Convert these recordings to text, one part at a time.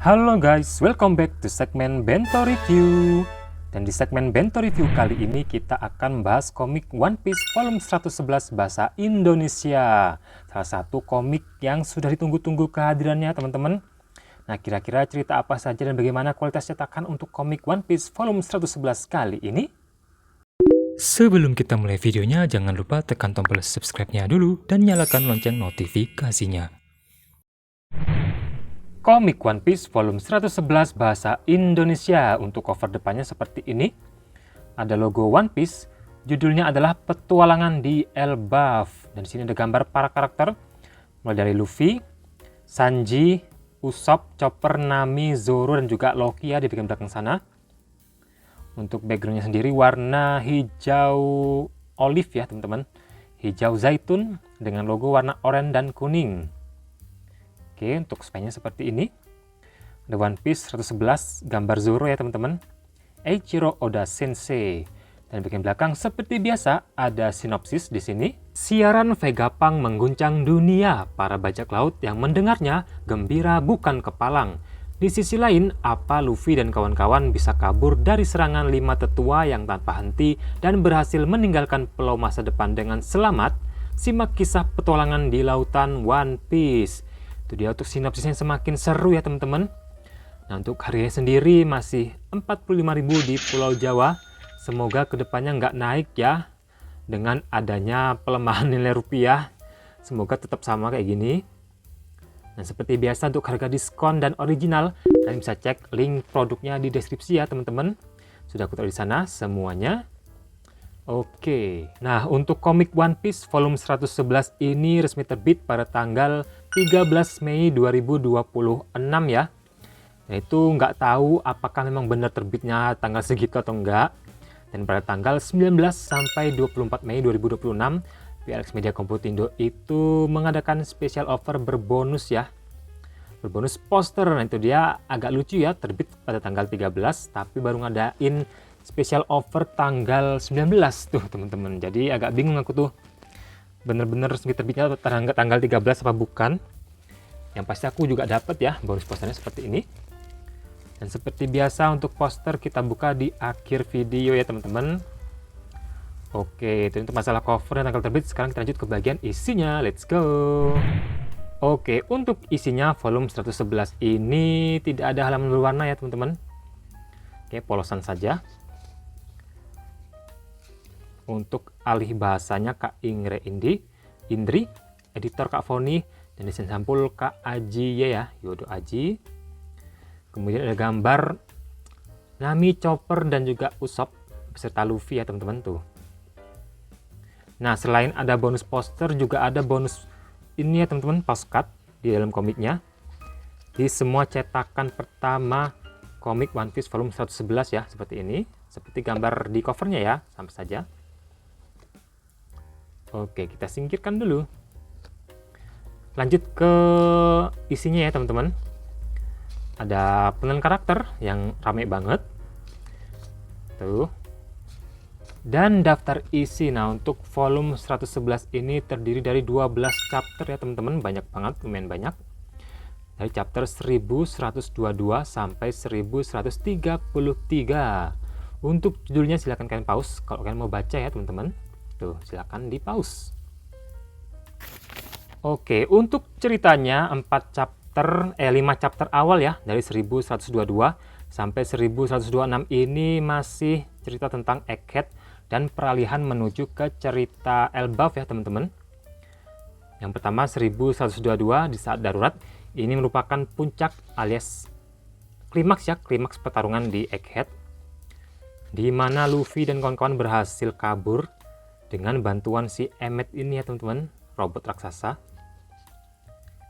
Halo guys, welcome back to segmen Bento Review. Dan di segmen Bento Review kali ini kita akan membahas komik One Piece volume 111 bahasa Indonesia. Salah satu komik yang sudah ditunggu-tunggu kehadirannya teman-teman. Nah, kira-kira cerita apa saja dan bagaimana kualitas cetakan untuk komik One Piece volume 111 kali ini? Sebelum kita mulai videonya, jangan lupa tekan tombol subscribe-nya dulu dan nyalakan lonceng notifikasinya. Komik One Piece volume 111 bahasa Indonesia. Untuk cover depannya seperti ini. Ada logo One Piece, judulnya adalah Petualangan di Elbaf. Dan di sini ada gambar para karakter, mulai dari Luffy, Sanji, Usopp, Chopper, Nami, Zoro, dan juga Loki ya di bagian belakang sana. Untuk backgroundnya sendiri warna hijau olive ya teman-teman. Hijau zaitun dengan logo warna oranye dan kuning. Oke, untuk spine-nya seperti ini. Ada One Piece 111, gambar Zoro ya teman-teman. Eiichiro Oda Sensei. Dan bagian belakang seperti biasa ada sinopsis di sini. Siaran Vegapunk mengguncang dunia. Para bajak laut yang mendengarnya gembira bukan kepalang. Di sisi lain, apa Luffy dan kawan-kawan bisa kabur dari serangan 5 tetua yang tanpa henti dan berhasil meninggalkan pulau masa depan dengan selamat? Simak kisah petualangan di lautan One Piece. Itu dia untuk sinopsisnya semakin seru ya teman-teman. Nah, untuk harganya sendiri masih 45.000 di Pulau Jawa. Semoga kedepannya nggak naik ya dengan adanya pelemahan nilai rupiah. Semoga tetap sama kayak gini. Nah, seperti biasa untuk harga diskon dan original, kalian bisa cek link produknya di deskripsi ya teman-teman. Sudah aku taruh di sana semuanya. Oke, nah untuk komik One Piece volume 111 ini resmi terbit pada tanggal 13 Mei 2026 ya. Nah itu nggak tahu apakah memang benar terbitnya tanggal segitu atau enggak. Dan pada tanggal 19 sampai 24 Mei 2026, Alex Media Komputindo itu mengadakan special offer berbonus ya. Berbonus poster, nah itu dia agak lucu ya, terbit pada tanggal 13 tapi baru ngadain special offer tanggal 19 tuh teman-teman. Jadi agak bingung aku tuh bener-bener resmi terbitnya tanggal 13 apa bukan. Yang pasti aku juga dapat ya bonus posternya seperti ini. Dan seperti biasa untuk poster kita buka di akhir video ya teman-teman. Oke, itu untuk masalah cover dan tanggal terbit. Sekarang kita lanjut ke bagian isinya. Let's go. Oke, untuk isinya volume 111 ini tidak ada halaman berwarna ya teman-teman. Oke, polosan saja. Untuk alih bahasanya Kak Ingre Indri, editor Kak Foni, dan desain sampul Kak Aji ya, Yodo Aji. Kemudian ada gambar Nami, Chopper, dan juga Usopp beserta Luffy ya teman-teman tuh. Nah, selain ada bonus poster juga ada bonus ini ya teman-teman, postcard di dalam komiknya. Di semua cetakan pertama komik One Piece volume 111 ya, seperti ini. Seperti gambar di covernya ya, sama saja. Oke, kita singkirkan dulu. Lanjut ke isinya ya teman-teman. Ada pengenalan karakter yang rame banget. Tuh. Dan daftar isi. Nah, untuk volume 111 ini terdiri dari 12 chapter ya teman-teman. Banyak banget, lumayan banyak. Dari chapter 1122 sampai 1133. Untuk judulnya silahkan kalian pause kalau kalian mau baca ya teman-teman. Tuh, silakan di pause. Oke, untuk ceritanya 5 chapter awal ya, dari 1122 sampai 1126 ini masih cerita tentang Egghead dan peralihan menuju ke cerita Elbaf ya teman-teman. Yang pertama 1122 di saat darurat, ini merupakan puncak alias klimaks ya, klimaks pertarungan di Egghead, di mana Luffy dan kawan-kawan berhasil kabur dengan bantuan si Emmet ini ya teman-teman, robot raksasa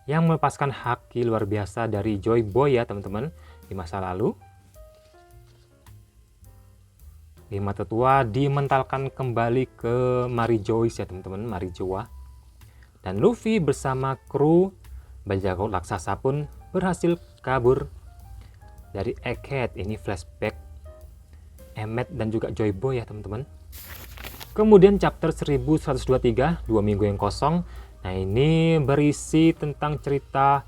yang melepaskan haki luar biasa dari Joy Boy ya teman-teman di masa lalu. 5 tetua dimentalkan kembali ke Marijois ya teman-teman, Marijoa. Dan Luffy bersama kru bajak laut raksasa pun berhasil kabur dari Egghead. Ini flashback Emmet dan juga Joy Boy ya teman-teman. Kemudian chapter 1123, 2 minggu yang kosong. Nah, ini berisi tentang cerita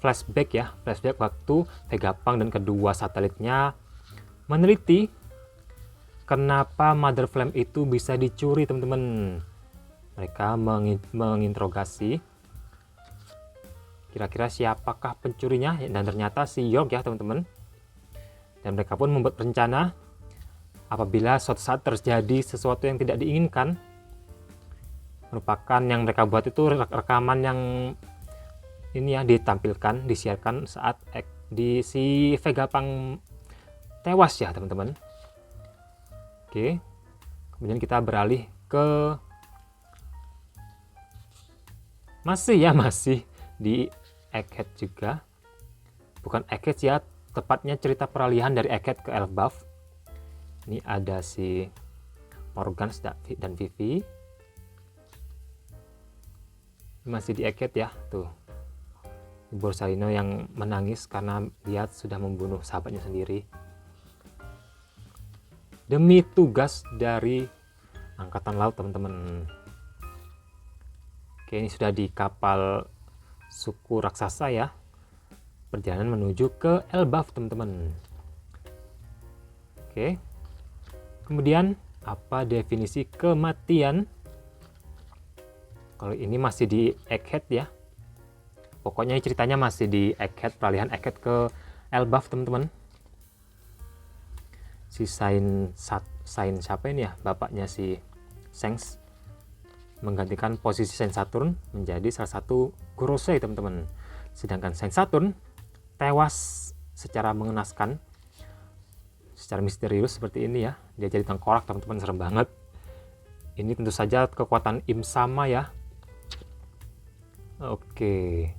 flashback ya, flashback waktu Vegapunk dan kedua satelitnya meneliti kenapa Mother Flame itu bisa dicuri, teman-teman. Mereka menginterogasi kira-kira siapakah pencurinya, dan ternyata si York ya, teman-teman. Dan mereka pun membuat rencana apabila suatu saat terjadi sesuatu yang tidak diinginkan. Merupakan yang mereka buat itu rekaman yang ini ya, ditampilkan, disiarkan saat di si Vegapunk tewas ya, teman-teman. Oke, kemudian kita beralih ke masih di Egghead juga, bukan Egghead ya, tepatnya cerita peralihan dari Egghead ke Elbaf. Ini ada si Morgans dan Vivi, masih di Egghead ya, tuh Borsalino yang menangis karena dia sudah membunuh sahabatnya sendiri demi tugas dari angkatan laut, teman-teman. Oke, ini sudah di kapal suku raksasa ya, perjalanan menuju ke Elbaf, teman-teman. Oke, kemudian apa definisi kematian? Kalau ini masih di Egghead ya, pokoknya ceritanya masih di Egghead, peralihan Egghead ke Elbaf, teman-teman. Si Sain siapa ini ya, bapaknya si Shanks, menggantikan posisi Saint Saturn menjadi salah satu Gorosei, teman-teman. Sedangkan Saint Saturn tewas secara mengenaskan, secara misterius seperti ini ya. Dia jadi tengkorak, teman-teman, serem banget. Ini tentu saja kekuatan Im Sama ya. Oke,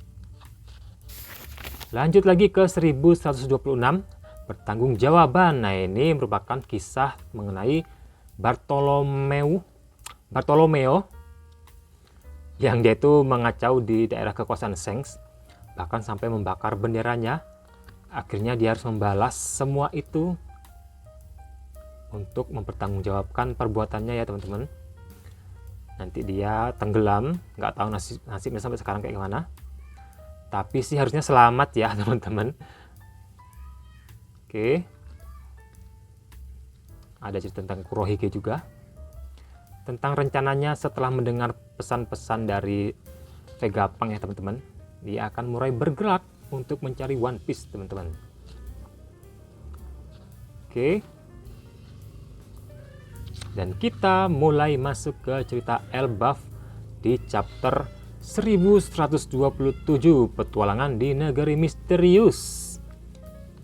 lanjut lagi ke 1126, pertanggungjawaban. Nah, ini merupakan kisah mengenai Bartolomeo yang dia itu mengacau di daerah kekuasaan Shanks, bahkan sampai membakar benderanya. Akhirnya dia harus membalas semua itu untuk mempertanggungjawabkan perbuatannya ya, teman-teman. Nanti dia tenggelam, nggak tahu nasibnya sampai sekarang kayak gimana. Tapi sih harusnya selamat ya, teman-teman. Oke, ada cerita tentang Kurohige juga, tentang rencananya setelah mendengar pesan-pesan dari Vegapunk ya, teman-teman. Dia akan mulai bergerak untuk mencari One Piece, teman-teman. Oke, dan kita mulai masuk ke cerita Elbaf di chapter 1127, petualangan di negeri misterius.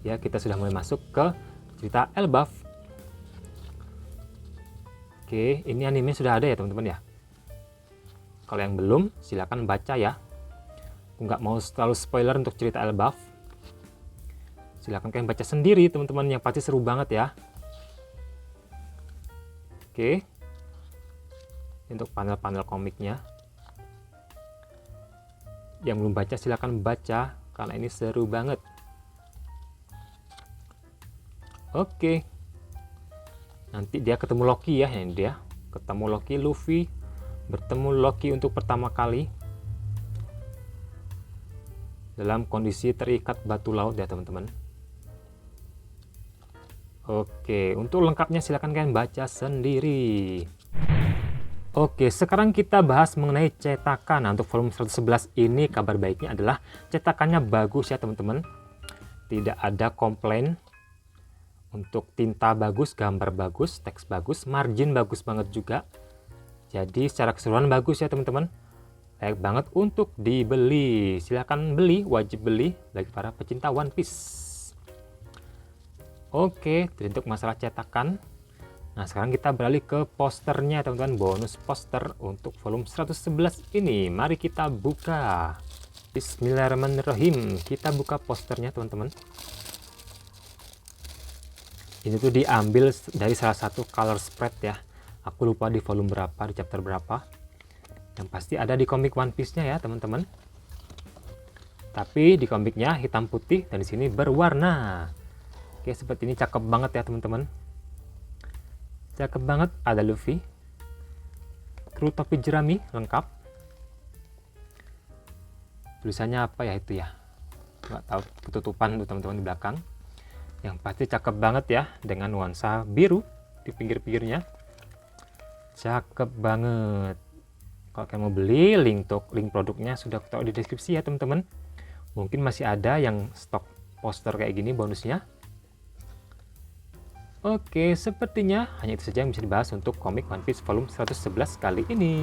Ya, kita sudah mulai masuk ke cerita Elbaf. Oke, ini anime sudah ada ya, teman-teman ya. Kalau yang belum, silakan baca ya. Aku nggak mau terlalu spoiler untuk cerita Elbaf. Silakan kalian baca sendiri, teman-teman, yang pasti seru banget ya. Oke, untuk panel-panel komiknya. Yang belum baca silakan baca karena ini seru banget. Oke, nanti dia ketemu Loki ya, ini dia ketemu Loki, Luffy bertemu Loki untuk pertama kali dalam kondisi terikat batu laut ya, teman-teman. Oke, untuk lengkapnya silakan kalian baca sendiri. Oke, sekarang kita bahas mengenai cetakan. Nah, untuk volume 111 ini kabar baiknya adalah cetakannya bagus ya, teman-teman. Tidak ada komplain. Untuk tinta bagus, gambar bagus, teks bagus, margin bagus banget juga. Jadi secara keseluruhan bagus ya, teman-teman. Baik banget untuk dibeli. Silahkan beli, wajib beli bagi para pecinta One Piece. Oke, untuk masalah cetakan. Nah, sekarang kita beralih ke posternya, teman-teman. Bonus poster untuk volume 111 ini. Mari kita buka. Bismillahirrahmanirrahim. Kita buka posternya, teman-teman. Ini tuh diambil dari salah satu color spread ya. Aku lupa di volume berapa, di chapter berapa. Yang pasti ada di komik One Piece-nya ya, teman-teman. Tapi di komiknya hitam putih dan di sini berwarna. Oke, seperti ini cakep banget ya, teman-teman. Cakep banget, ada Luffy. Kru topi jerami lengkap. Tulisannya apa ya itu ya? nggak tahu ketutupan tuh teman-teman di belakang. Yang pasti cakep banget ya, dengan nuansa biru di pinggir-pinggirnya. Cakep banget. Kalau kalian mau beli, link produknya sudah aku taruh di deskripsi ya teman-teman. Mungkin masih ada yang stok poster kayak gini bonusnya. Oke, sepertinya hanya itu saja yang bisa dibahas untuk komik One Piece volume 111 kali ini.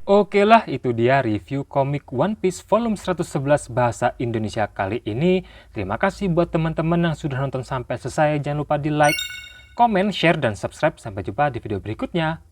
Oke lah, itu dia review komik One Piece volume 111 bahasa Indonesia kali ini. Terima kasih buat teman-teman yang sudah nonton sampai selesai. Jangan lupa di like, komen, share, dan subscribe. Sampai jumpa di video berikutnya.